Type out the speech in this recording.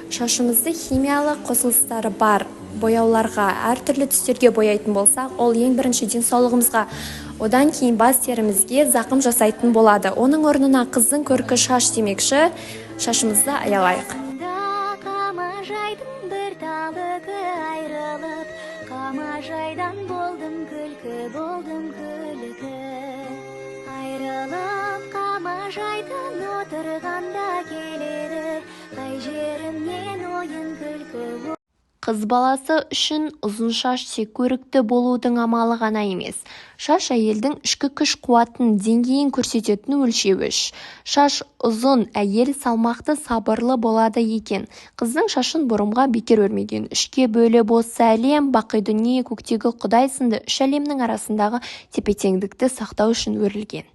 Шашымызды химиялық қосылыстары бар бояуларға, әртүрлі түстерге бояйтын болсақ, ол ең бірінші денсаулығымызға, одан кейін бас терімізге зақым жасайтын болады. Оның орнына қыздың көркі шаш демекші, шашымызды аялайық. Қамажайдың бір талығы айрылып, қамажайдан болдым күлкі. Айрылып қамажайдан отырғанда келеді, қай жерімнен ойын күлкі. Қыз баласы үшін ұзын шаш тек көрікті болудың амалы ғана емес. Шаш әйелдің ішкі күш-қуаттың деңгейін көрсететін өлшеуіш. Шаш ұзын әйел салмақты, сабырлы болады екен. Қыздың шашын бұрымға бекер өрмеген. Үшке бөліп осы әлем, бақи дүние, көктегі құдай сынды үш әлемнің арасындағы тепе-теңдікті сақтау үшін өрілген.